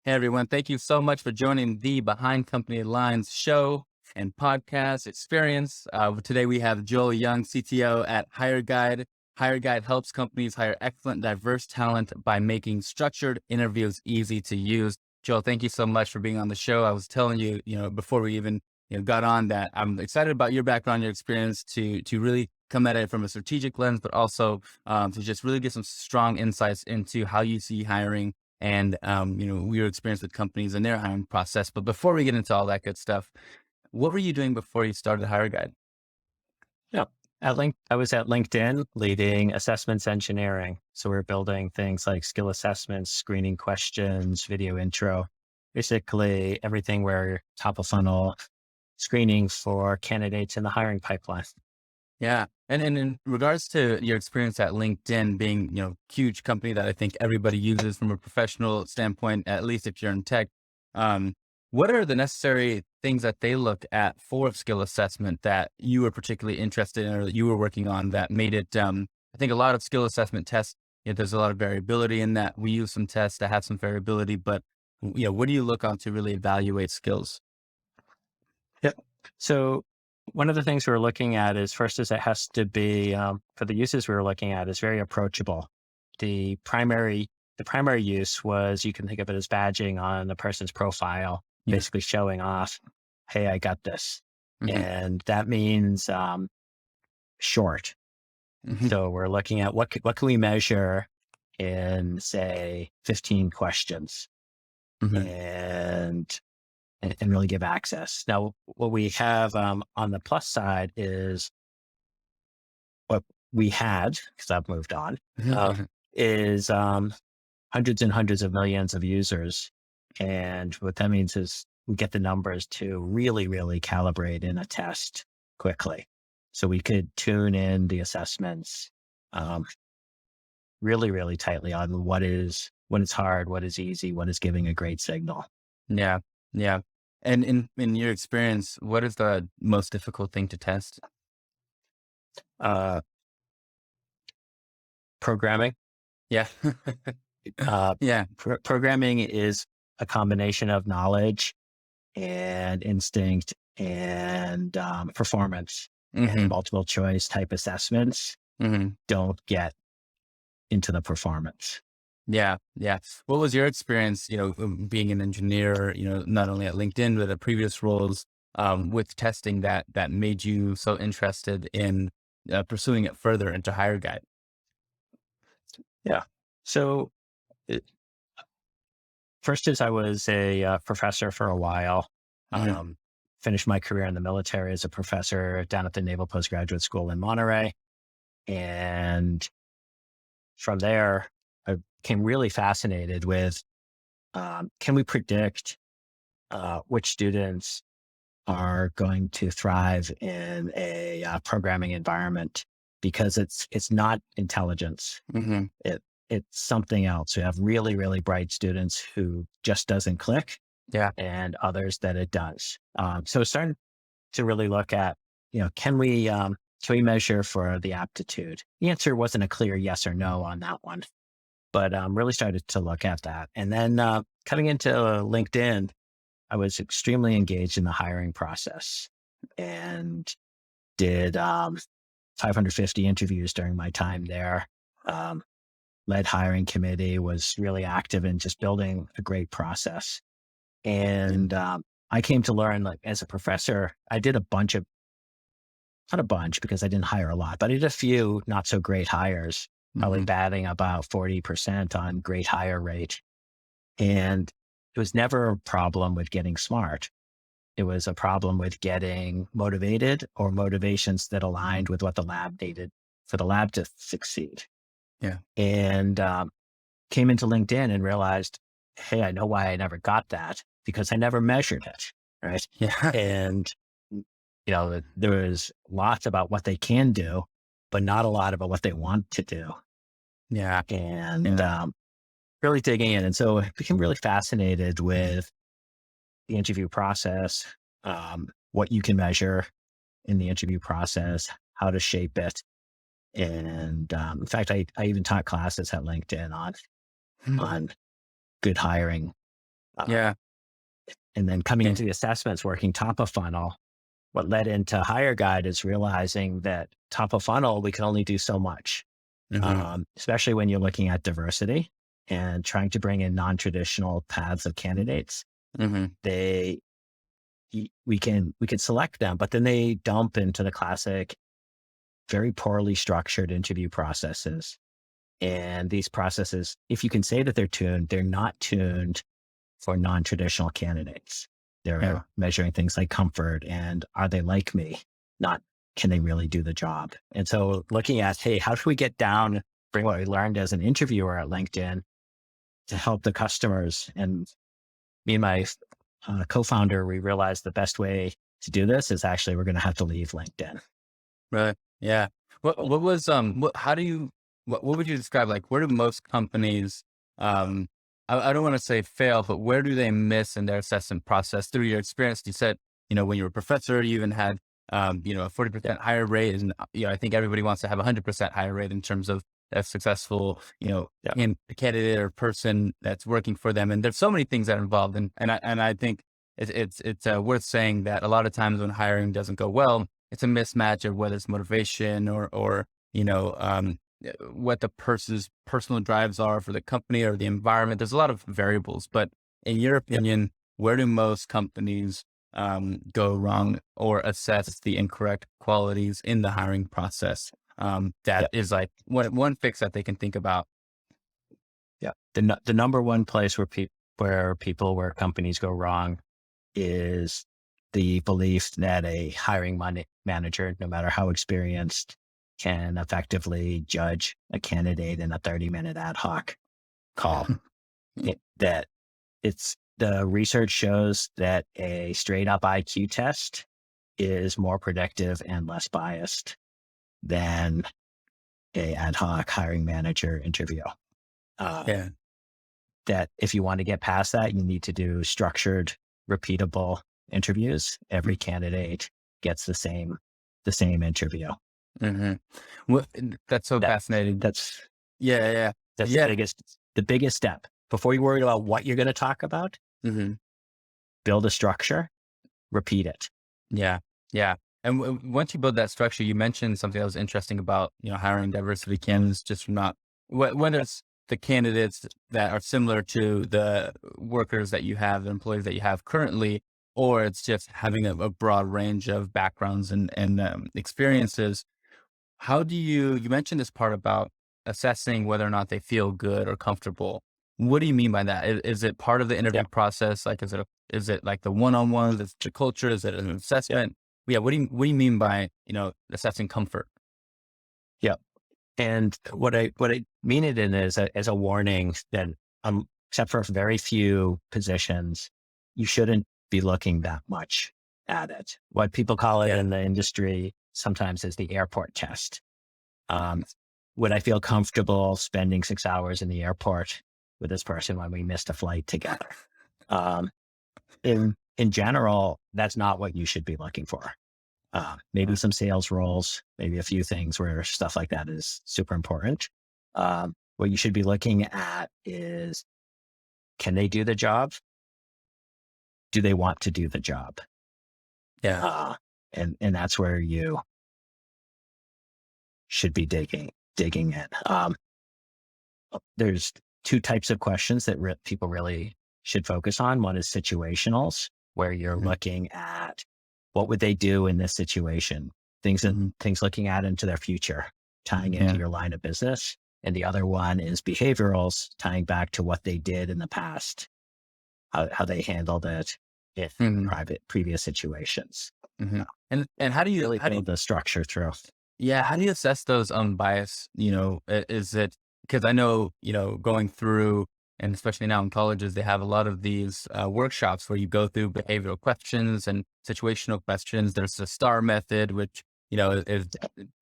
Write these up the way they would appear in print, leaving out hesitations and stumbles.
Hey everyone, thank you so much for joining the Behind Company Lines show and podcast experience. Today we have Joel Young, CTO at Hireguide. Hireguide helps companies hire excellent, diverse talent by making structured interviews easy to use. Joel, thank you so much for being on the show. I was telling you, before we even got on that I'm excited about your background, your experience to really come at it from a strategic lens, but also to just really get some strong insights into how you see hiring and your experience with companies and their hiring process. But before we get into all that good stuff, what were you doing before you started HireGuide? Yeah. I was at LinkedIn leading assessments engineering. So we're building things like skill assessments, screening questions, video intro, basically everything where top of funnel screening for candidates in the hiring pipeline. Yeah. And in regards to your experience at LinkedIn being, huge company that I think everybody uses from a professional standpoint, at least if you're in tech, um, what are the necessary things that they look at for skill assessment that you were particularly interested in or that you were working on that made it, I think a lot of skill assessment tests, there's a lot of variability in that. We use some tests that have some variability, but what do you look on to really evaluate skills? Yep. So one of the things we were looking at is first is it has to be, for the uses we were looking at is very approachable. The primary, the primary use was you can think of it as badging on the person's profile, Yeah. basically showing off, hey, I got this. Hmm. And that means short. Hmm. So we're looking at what can we measure in say 15 questions Hmm. and and really give access. Now, what we have on the plus side is what we had, because I've moved on, uh, is hundreds and hundreds of millions of users. And what that means is we get the numbers to really, really calibrate in a test quickly. So we could tune in the assessments um, really, really tightly on what is hard, what is easy, what is giving a great signal. Yeah, yeah. And in your experience, what is the most difficult thing to test? Uh, Programming. Yeah. Uh, Yeah. Programming is a combination of knowledge and instinct and performance, and Mhm. multiple choice type assessments Mhm. don't get into the performance. Yeah, yeah. What was your experience, being an engineer, not only at LinkedIn, but at previous roles, with testing that made you so interested in pursuing it further into higher guide? Yeah. So it, first is I was a professor for a while. Mhm. Um, Finished my career in the military as a professor down at the Naval Postgraduate School in Monterey. And from there, I became really fascinated with can we predict which students are going to thrive in a programming environment, because it's not intelligence. Mhm. It's something else. We have really, really bright students who just doesn't click, Yeah. and others that it does. So starting to really look at, can we measure for the aptitude? The answer wasn't a clear yes or no on that one, but really started to look at that. And then coming into LinkedIn, I was extremely engaged in the hiring process and did 550 interviews during my time there. Um, Led hiring committee, was really active in just building a great process. Yeah. And I came to learn, like as a professor, I did a bunch of, not a bunch because I didn't hire a lot, but I did a few not so great hires, probably Mhm. batting about 40% on great hire rate. And it was never a problem with getting smart. It was a problem with getting motivated, or motivations that aligned with what the lab needed for the lab to succeed. Yeah. And came into LinkedIn and realized, hey, I know why I never got that, because I never measured it. Right. Yeah. And, there was lots about what they can do, but not a lot about what they want to do. Yeah. And Yeah. really digging in. And so I became really fascinated with the interview process, what you can measure in the interview process, how to shape it. And in fact, I even taught classes at LinkedIn on good hiring Uh, Yeah. and then coming Yeah. into the assessments, working top of funnel, what led into Hireguide is realizing that top of funnel, we can only do so much, Hmm. especially when you're looking at diversity and trying to bring in non-traditional paths of candidates. Hmm. They, we can select them, but then they dump into the classic, very poorly structured interview processes. And these processes, if you can say that they're tuned, they're not tuned for non-traditional candidates. Yeah. They're measuring things like comfort and are they like me? Not can they really do the job? And so looking at, hey, how should we get down, bring what we learned as an interviewer at LinkedIn to help the customers? And me and my co-founder, we realized the best way to do this is actually we're going to have to leave LinkedIn. Right. Yeah. What was how do you what would you describe, like, where do most companies um I don't want to say fail, but where do they miss in their assessment process? Through your experience, you said, when you were a professor, you even had a 40% higher rate, and I think everybody wants to have a 100% higher rate in terms of a successful, Yeah. candidate or person that's working for them. And there's so many things that are involved, and I think it's worth saying that a lot of times when hiring doesn't go well, it's a mismatch of whether it's motivation or what the person's personal drives are for the company or the environment. There's a lot of variables, but in your Yeah. opinion, where do most companies go wrong or assess the incorrect qualities in the hiring process? Yeah. That is like one fix that they can think about. Yeah. The number one place where companies go wrong is the belief that a manager, no matter how experienced, can effectively judge a candidate in a 30-minute ad hoc call. That it's the research shows that a straight up IQ test is more predictive and less biased than a ad hoc hiring manager interview. Uh, Yeah. that if you want to get past that, you need to do structured, repeatable interviews. Every candidate gets the same interview. Mm-hmm. That's so That fascinating. that's Yeah, yeah, that's yeah. the biggest step. Before you worry about what you're going to talk about, Hmm. build a structure, repeat it. Yeah, yeah. And once you build that structure, you mentioned something that was interesting about hiring diversity candidates, just from not when it's the candidates that are similar to the workers that you have, the employees that you have currently, or it's just having a broad range of backgrounds and experiences. How do you mentioned this part about assessing whether or not they feel good or comfortable. What do you mean by that? Is it part of the Yeah, interview process? Like, is it like the one-on-one, the culture? Is it an yeah, assessment? Yeah. What do you mean by, assessing comfort? yeah. And what I mean it in is as a warning that except for very few positions, you shouldn't be looking that much at it. What people call it Yeah. in the industry sometimes is the airport test. Um, would I feel comfortable spending 6 hours in the airport with this person when we missed a flight together? Um, in general, that's not what you should be looking for. Maybe some sales roles, maybe a few things where stuff like that is super important. What you should be looking at is, can they do the job? Do they want to do the job? Yeah. Uh, and that's where you should be digging in. There's two types of questions that people really should focus on. One is situationals, where you're Hmm. looking at what would they do in this situation, Hmm. things looking out into their future, tying into Yeah. your line of business. And the other one is behaviorals, tying back to what they did in the past, how they handled it in Hmm. previous situations. Hmm. And how do you Really build the structure through. Yeah, how do you assess those unbiased? Is it because I know, going through, and especially now in colleges, they have a lot of these workshops where you go through behavioral questions and situational questions. There's the STAR method, which, is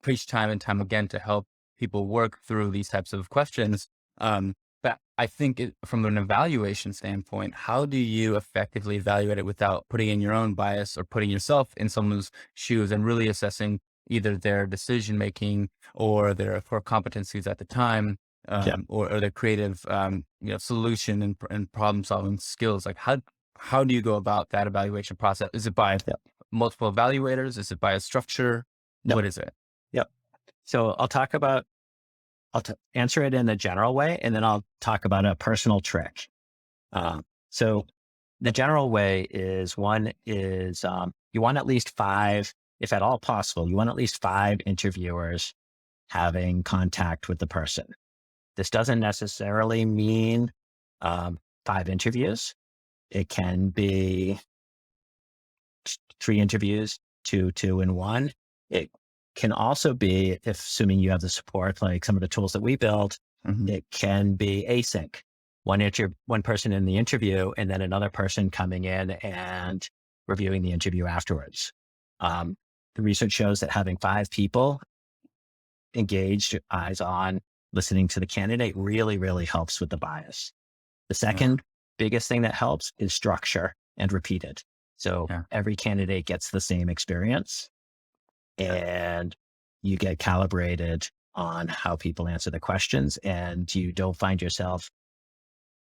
preached time and time again to help people work through these types of questions. But I think from an evaluation standpoint, how do you effectively evaluate it without putting in your own bias or putting yourself in someone's shoes and really assessing either their decision making or their core competencies at the time? Yeah. or their creative, solution and problem solving skills. Like how do you go about that evaluation process? Is it by Yeah. multiple evaluators? Is it by a structure? No. What is it? Yep. So answer it in a general way, and then I'll talk about a personal trick. So the general way is you want at least five, if at all possible, you want at least five interviewers having contact with the person. This doesn't necessarily mean five interviews. It can be three interviews, two, and one. It can also be, if assuming you have the support, like some of the tools that we build, Mhm. it can be async. One person in the interview, and then another person coming in and reviewing the interview afterwards. The research shows that having five people engaged, eyes on, listening to the candidate really, really helps with the bias. The Yeah. second biggest thing that helps is structure and repeated. So Yeah. every candidate gets the same experience, and you get calibrated on how people answer the questions, and you don't find yourself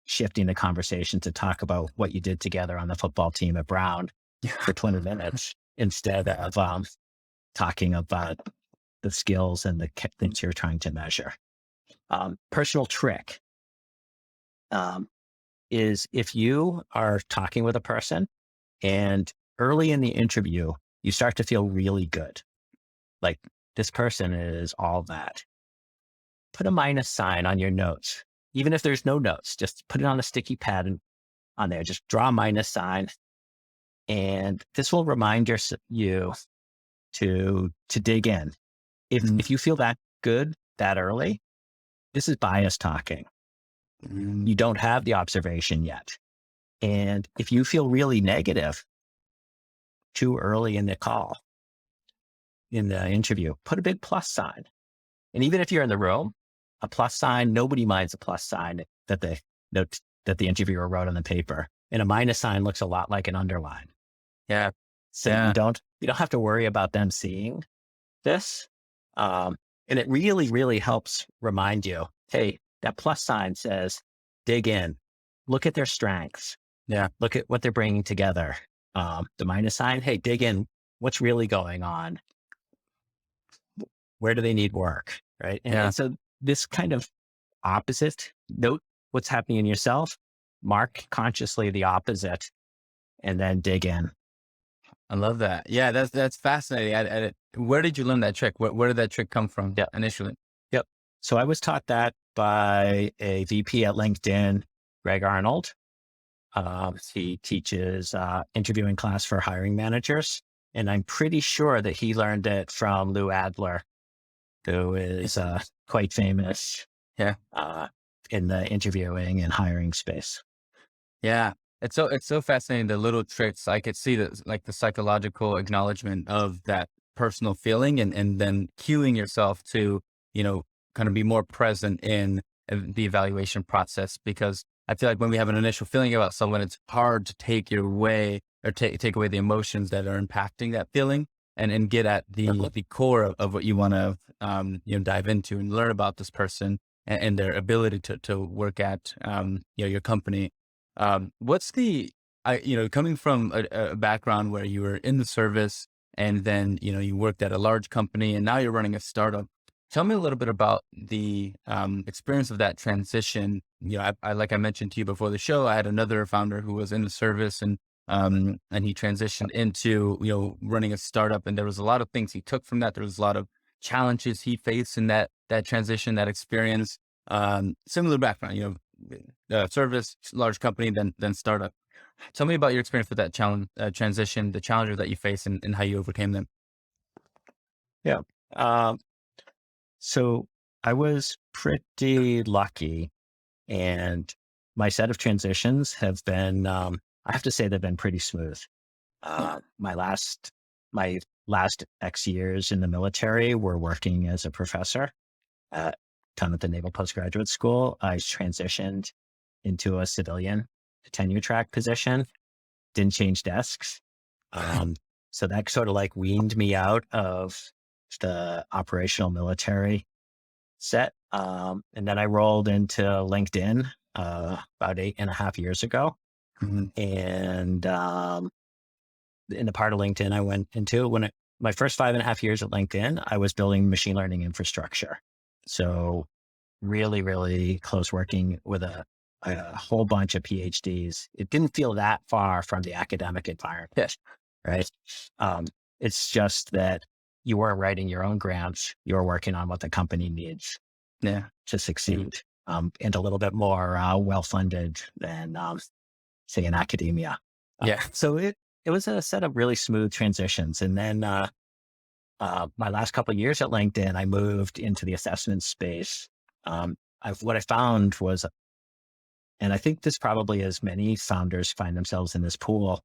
shifting the conversation to talk about what you did together on the football team at Brown for 20 minutes instead of talking about the skills and the things you're trying to measure. Personal trick is if you are talking with a person and early in the interview, you start to feel really good. Like, this person is all that. Put a minus sign on your notes. Even if there's no notes, just put it on a sticky pad and on there. Just draw a minus sign. And this will remind you to dig in. Mhm. If you feel that good that early, this is bias talking. Mm. You don't have the observation yet. And if you feel really negative too early in the call, in the interview, put a big plus sign. And even if you're in the room, a plus sign, nobody minds a plus sign that the interviewer wrote on the paper. And a minus sign looks a lot like an underline. Yeah. So Yeah. you don't have to worry about them seeing this. And it really, really helps remind you, hey, that plus sign says, dig in, look at their strengths, Yeah. look at what they're bringing together. The minus sign, hey, dig in, what's really going on? Where do they need work? Right. Yeah. And so this kind of opposite, note what's happening in yourself, mark consciously the opposite, and then dig in. I love that. Yeah, that's fascinating. Where did you learn that trick? Where did that trick come from Yep. initially? Yep. So I was taught that by a VP at LinkedIn, Greg Arnold. He teaches interviewing class for hiring managers. And I'm pretty sure that he learned it from Lou Adler, who is quite famous Yeah. in the interviewing and hiring space. Yeah. It's so fascinating, the little tricks. I could see that, like the psychological acknowledgement of that personal feeling, and then cueing yourself to, kind of be more present in the evaluation process, because I feel like when we have an initial feeling about someone, it's hard to take your way or take away the emotions that are impacting that feeling, and get at the core of what you want to, dive into and learn about this person, and their ability to work at, your company. What's coming from a background where you were in the service, and then, you worked at a large company, and now you're running a startup. Tell me a little bit about the experience of that transition. Like I mentioned to you before the show, I had another founder who was in the service, and he transitioned into, running a startup, and there was a lot of things he took from that. There was a lot of challenges he faced in that transition, that experience. Similar background, service, large company, then startup. Tell me about your experience with that challenge, transition, the challenges that you face, and how you overcame them. Yeah. Um, so I was pretty lucky, and my set of transitions have been, I have to say, they've been pretty smooth. My last X years in the military were working as a professor at time at the Naval Postgraduate School. I transitioned into a civilian tenure track position, didn't change desks. So that sort of like weaned me out of the operational military set. And then I rolled into LinkedIn about 8.5 years ago. Mhm. And in the part of LinkedIn I went into, my first 5.5 years at LinkedIn, I was building machine learning infrastructure. So really, really close working with a whole bunch of PhDs. It didn't feel that far from the academic environment, right? Um, it's just that you weren't writing your own grants. You were working on what the company needs Yeah. to succeed, and a little bit more well-funded than, say, in academia. Yeah. So it was a set of really smooth transitions. And then my last couple of years at LinkedIn, I moved into the assessment space. What I found was, and I think this probably as many founders find themselves in this pool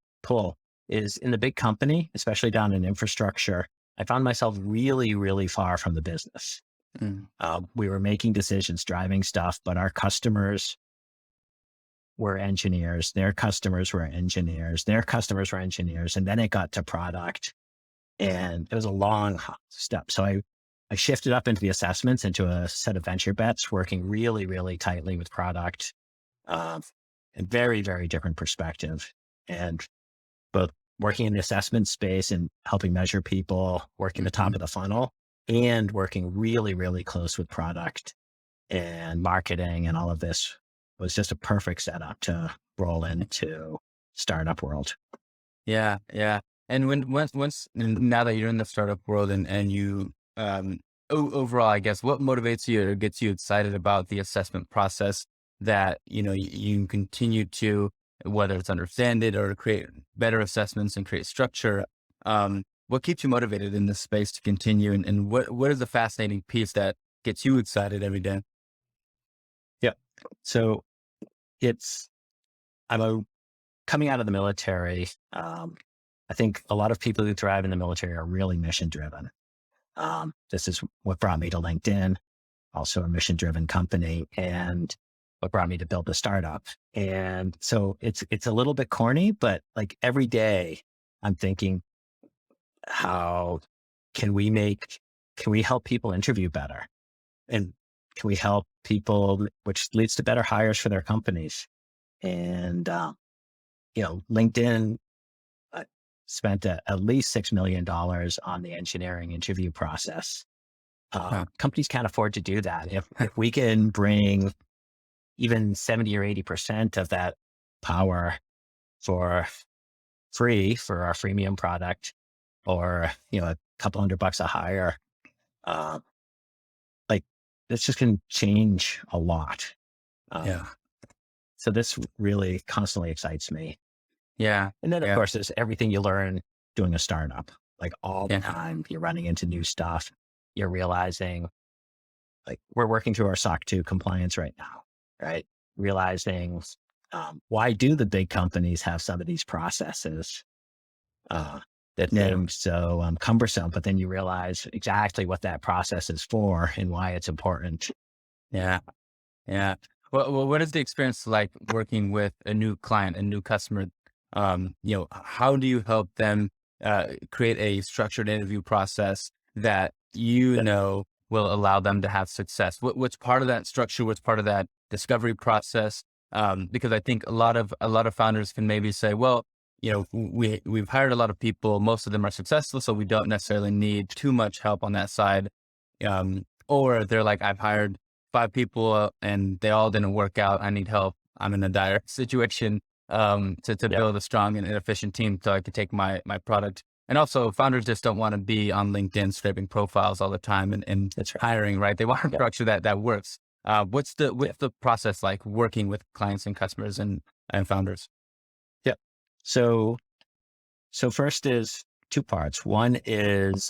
is in the big company, especially down in infrastructure. I found myself really, really far from the business. Mm. We were making decisions, driving stuff, but our customers were engineers, their customers were engineers, their customers were engineers. And then it got to product, and it was a long step. So I shifted up into the assessments, into a set of venture bets, working really, really tightly with product, um, and very, very different perspective. And both working in the assessment space and helping measure people, working the top Mhm. of the funnel, and working really, really close with product and marketing, and all of this was just a perfect setup to roll into startup world. Yeah, yeah. And now that you're in the startup world and you overall, I guess, what motivates you or gets you excited about the assessment process that, you continue to, whether it's understand it or create better assessments and create structure, what keeps you motivated in this space to continue, and what is the fascinating piece that gets you excited every day? Yep. So it's, I'm a coming out of the military. I think a lot of people who thrive in the military are really mission driven. This is what brought me to LinkedIn, also a mission driven company, and what brought me to build a startup. And so it's a little bit corny, but like every day I'm thinking, how can we make, can we help people interview better? And can we help people, which leads to better hires for their companies? And, LinkedIn uh, spent at least $6 million on the engineering interview process. Huh. Companies can't afford to do that. If we can bring even 70 or 80% of that power for free for our freemium product, or, a couple $100 a hire, uh, like this just can change a lot. Yeah. Um, so this really constantly excites me. Yeah. And then, of Yeah. course, there's everything you learn doing a startup. Like all the Yeah. time, you're running into new stuff. You're realizing, like, we're working through our SOC 2 compliance right now, right? Realizing, why do the big companies have some of these processes uh, that Yeah. seem so cumbersome? But then you realize exactly what that process is for and why it's important. Yeah. Yeah. Well, what is the experience like working with a new client, a new customer? How do you help them create a structured interview process that Yeah, will allow them to have success? What's part of that structure? What's part of that discovery process? Because I think a lot of founders can maybe say, well, we've hired a lot of people, most of them are successful, so we don't necessarily need too much help on that side. Or they're like, I've hired five people and they all didn't work out. I need help. I'm in a dire situation to yeah, build a strong and efficient team so I can take my product. And also founders just don't want to be on LinkedIn scraping profiles all the time and that's right. hiring, right? They want a Yeah, structure that works. What's the yeah, what's the process like working with clients and customers and founders? yeah. So, first is two parts. One is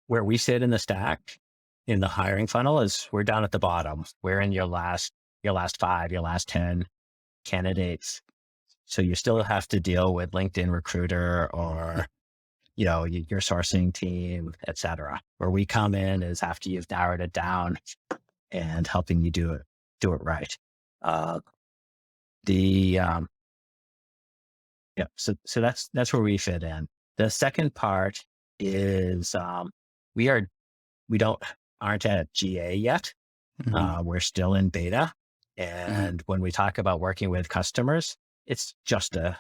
where we sit in the stack in the hiring funnel is we're down at the bottom. We're in your last five, your last 10 candidates. So you still have to deal with LinkedIn Recruiter, or, your sourcing team, et cetera. Where we come in is after you've narrowed it down and helping you do it right. Uh, the Yeah, so that's where we fit in. The second part is we are we don't. aren't at GA yet. We're still in beta. And when we talk about working with customers, it's just a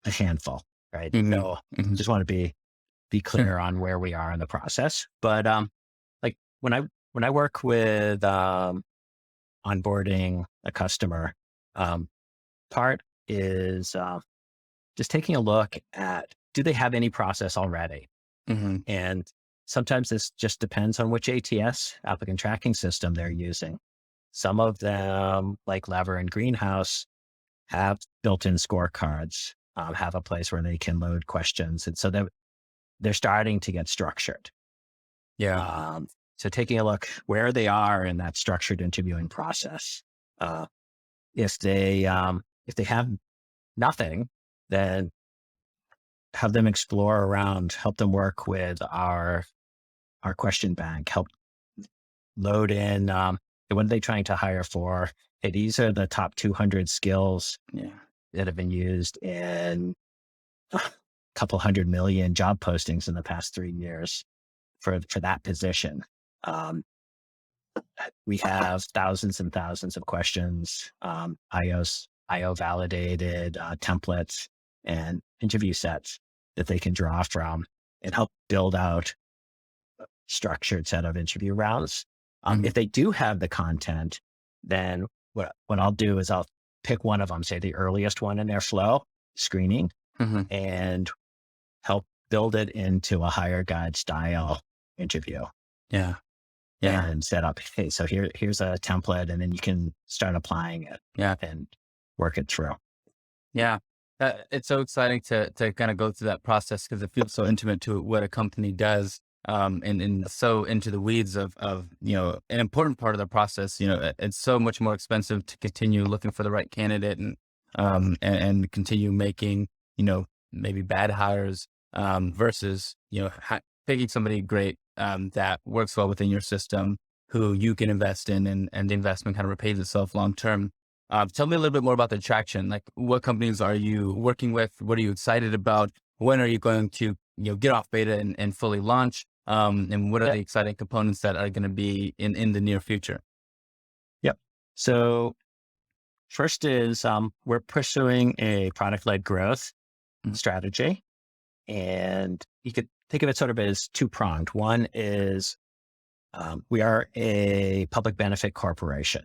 handful, right? So just want to be Sure. clear on where we are in the process. But like when I work with onboarding a customer, part is just taking a look at, do they have any process already? And sometimes this just depends on which ATS, applicant tracking system, they're using. Some of them, like Lever and Greenhouse, have built-in scorecards, have a place where they can load questions. And so they're starting to get structured. Yeah. So taking a look where they are in that structured interviewing process. If they have nothing, then have them explore around, help them work with our question bank, help load in, what are they trying to hire for? Hey, these are the top 200 skills that have been used in a couple 100 million job postings in the past 3 years for that position. We have thousands and thousands of questions, IO validated templates and interview sets that they can draw from and help build out a structured set of interview rounds. If they do have the content, then what I'll do is I'll pick one of them, say the earliest one in their flow screening, and help build it into a Hireguide style interview. Yeah. And set up, hey, so here's a template, and then you can start applying it and work it through. Yeah. It's so exciting to kind of go through that process because it feels so intimate to what a company does. And so into the weeds of, an important part of the process. It's so much more expensive to continue looking for the right candidate and continue making, maybe bad hires, versus, picking somebody great, that works well within your system, who you can invest in, and the investment kind of repays itself long term. Tell me a little bit more about the traction. Like, what companies are you working with? What are you excited about? When are you going to, get off beta and fully launch? And what are the exciting components that are going to be in the near future? Yep. So first is, we're pursuing a product-led growth strategy. And you could think of it sort of as two-pronged. One is, we are a public benefit corporation,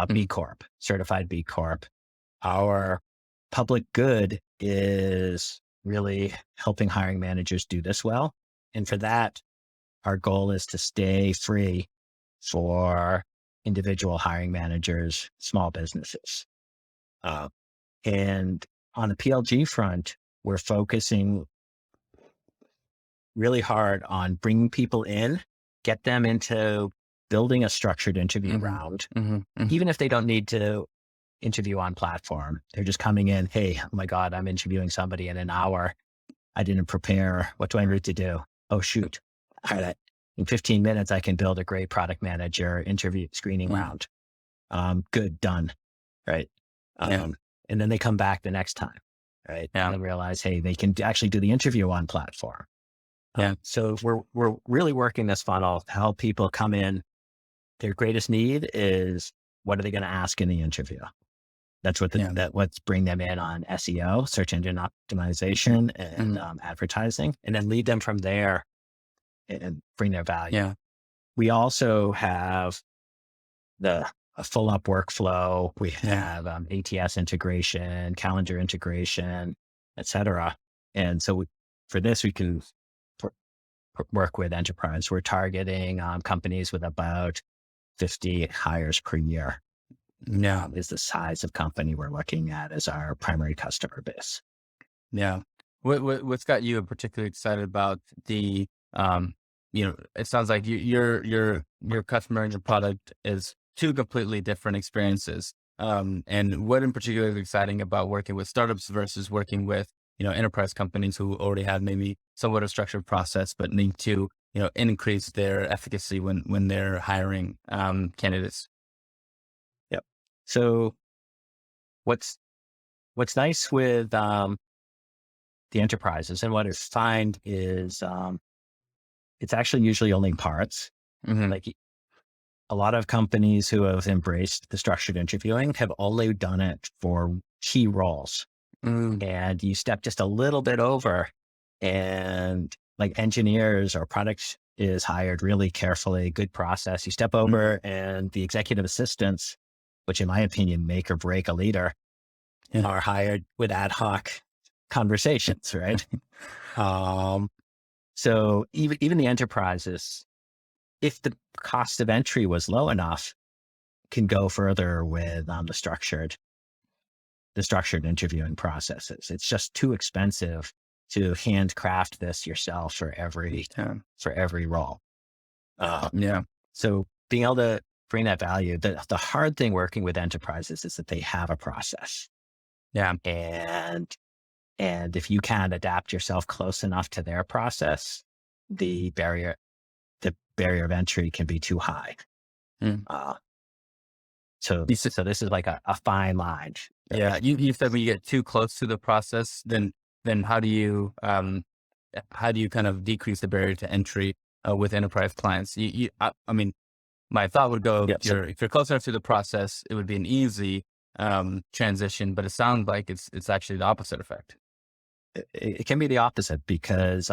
B Corp, certified B Corp. Our public good is really helping hiring managers do this well. And for that, our goal is to stay free for individual hiring managers, small businesses. And on the PLG front, we're focusing really hard on bringing people in, get them into building a structured interview round, even if they don't need to interview on platform. They're just coming in, hey, oh my God, I'm interviewing somebody in an hour. I didn't prepare. What do I need to do? Oh, shoot. All right. In 15 minutes, I can build a great product manager interview screening round. Good, done. Right. And then they come back the next time. Right. And then realize, hey, they can actually do the interview on platform. So we're really working this funnel to help people come in. Their greatest need is, what are they going to ask in the interview? That's what what's bring them in on SEO, search engine optimization, and advertising, and then lead them from there and bring their value. We also have a full up workflow. We have ATS integration, calendar integration, et cetera. And so for this, we can work with enterprise. We're targeting companies with about 50 hires per year. Is the size of company we're looking at as our primary customer base. What's got you particularly excited about the, it sounds like your customer and your product is two completely different experiences. And what in particular is exciting about working with startups versus working with, enterprise companies who already have maybe somewhat a structured process, but need to, increase their efficacy when they're hiring candidates? So what's nice with the enterprises, and what I find is, it's actually usually only parts. Mm-hmm. Like a lot of companies who have embraced the structured interviewing have only done it for key roles. Mm-hmm. And you step just a little bit over, and like engineers or product is hired really carefully, good process. You step over and the executive assistants, which in my opinion make or break a leader, Yeah. are hired with ad hoc conversations, right? So even the enterprises, if the cost of entry was low enough, can go further with the structured interviewing processes. It's just too expensive to handcraft this yourself for every role. Yeah. So being able to bring that value, the hard thing working with enterprises is that they have a process. Yeah. And if you can't adapt yourself close enough to their process, the barrier of entry can be too high. Mm. So You said, this is like a fine line. yeah. You said when you get too close to the process, then how do you kind of decrease the barrier to entry with enterprise clients? I mean, my thought would go, Yeah. if you're close enough to the process, it would be an easy transition, but it sounds like it's actually the opposite effect. It can be the opposite because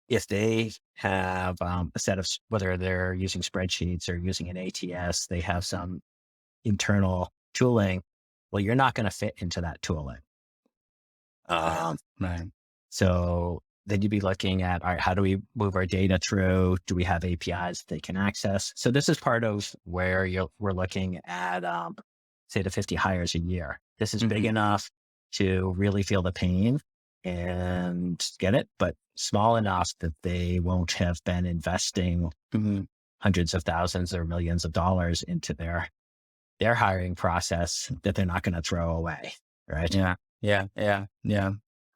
if they have a set of, whether they're using spreadsheets or using an ATS, they have some internal tooling. Well, you're not going to fit into that tooling. Right. So then you'd be looking at, all right, how do we move our data through? Do we have APIs they can access? So this is part of where we're looking at, say, the 50 hires a year. This is big enough to really feel the pain and get it, but small enough that they won't have been investing hundreds of thousands or millions of dollars into their hiring process that they're not going to throw away. Right. Yeah. Yeah. Yeah. Yeah.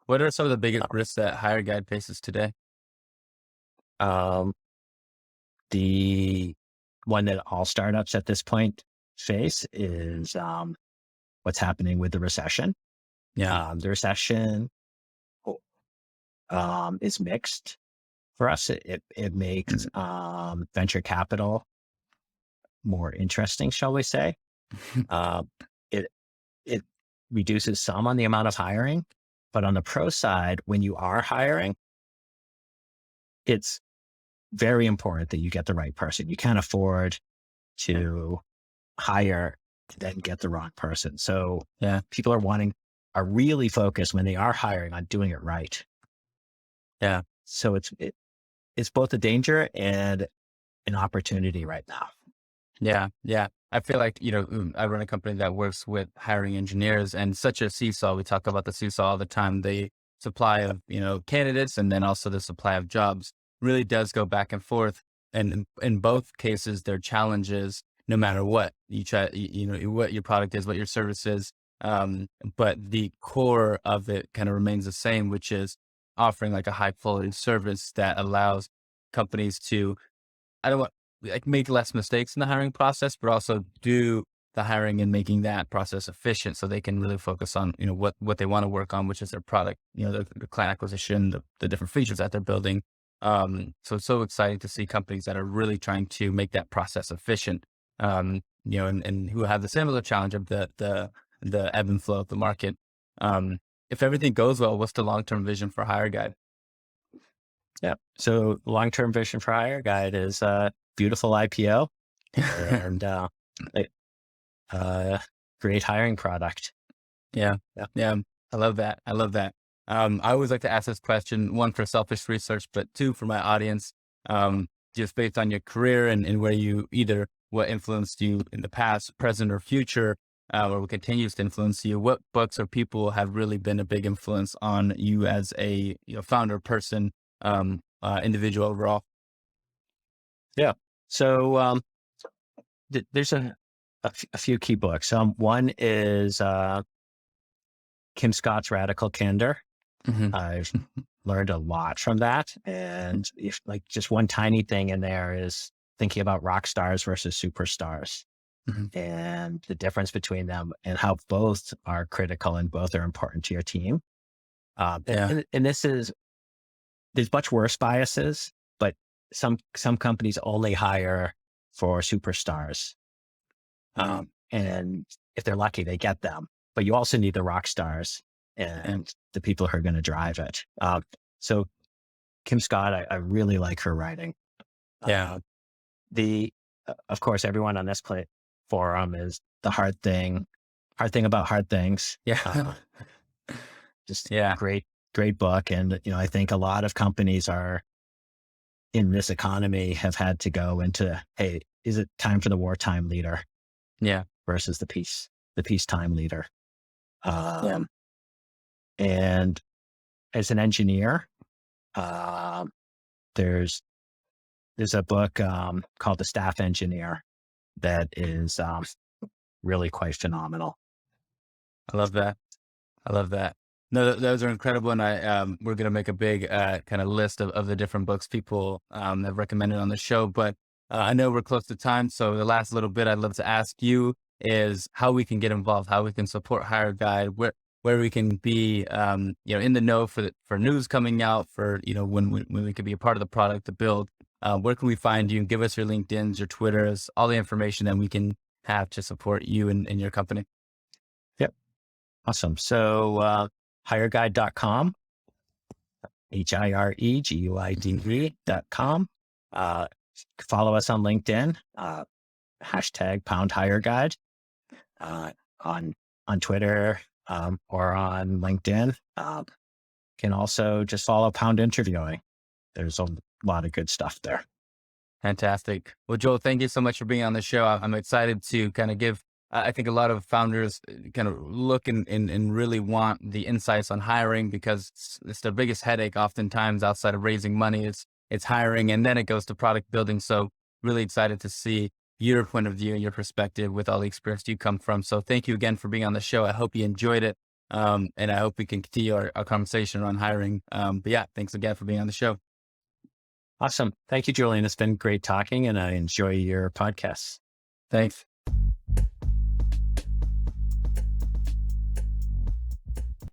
What are some of the biggest risks that Hireguide faces today? The one that all startups at this point face is what's happening with the recession. Yeah. The recession is mixed for us. It makes venture capital more interesting, shall we say? It it reduces some on the amount of hiring, but on the pro side, when you are hiring, it's very important that you get the right person. You can't afford to hire to then get the wrong person. So Yeah. people are really focused when they are hiring on doing it right. Yeah. So it's both a danger and an opportunity right now. Yeah. Yeah. I feel like, I run a company that works with hiring engineers, and such a seesaw. We talk about the seesaw all the time. The supply of, candidates, and then also the supply of jobs really does go back and forth. And in both cases, there are challenges no matter what you try, what your product is, what your service is. But the core of it kind of remains the same, which is offering like a high quality service that allows companies to, I don't want like make less mistakes in the hiring process, but also do the hiring and making that process efficient so they can really focus on, what they want to work on, which is their product, the client acquisition, the different features that they're building. So it's so exciting to see companies that are really trying to make that process efficient, and who have the similar challenge of the ebb and flow of the market. If everything goes well, what's the long-term vision for Hireguide? Yeah. So long-term vision for Hireguide is a beautiful IPO and great hiring product. Yeah. Yeah. I love that. I love that. I always like to ask this question, one for selfish research, but two for my audience. Just based on your career and where what influenced you in the past, present, or future, or what continues to influence you, what books or people have really been a big influence on you as a founder, person, individual overall? Yeah. So there's a few key books. One is Kim Scott's Radical Candor. I've learned a lot from that. And if like just one tiny thing in there is thinking about rock stars versus superstars and the difference between them and how both are critical and both are important to your team. And there's much worse biases, but some companies only hire for superstars. And if they're lucky, they get them. But you also need the rock stars and the people who are going to drive it. So Kim Scott, I really like her writing. Yeah. Of course, everyone on this forum is the hard thing about hard things. Yeah. Just Yeah. great book. And, I think a lot of companies are in this economy have had to go into, hey, is it time for the wartime leader? Yeah. Versus the peacetime leader. Yeah. And as an engineer, there's a book called The Staff Engineer that is really quite phenomenal. I love that. No, those are incredible. And we're going to make a big kind of list of the different books people have recommended on the show. But I know we're close to time. So the last little bit I'd love to ask you is how we can get involved, how we can support Hireguide, where we can be, in the know for news coming out, for, when we could be a part of the product to build. Where can we find you? Give us your LinkedIn's, your Twitters, all the information that we can have to support you and your company. Yep. Awesome. So hireguide.com, hireguide.com. Follow us on LinkedIn, hashtag #Hireguide, on Twitter, or on LinkedIn. Can also just follow Pound Interviewing. There's a lot of good stuff there. Fantastic. Well, Joel, thank you so much for being on the show. I'm excited to kind of give, I think a lot of founders kind of look and really want the insights on hiring, because it's the biggest headache oftentimes outside of raising money. It's hiring, and then it goes to product building. So really excited to see your point of view and your perspective with all the experience you come from. So thank you again for being on the show. I hope you enjoyed it. And I hope we can continue our conversation around hiring. But yeah, thanks again for being on the show. Awesome. Thank you, Julian. It's been great talking, and I enjoy your podcasts. Thanks.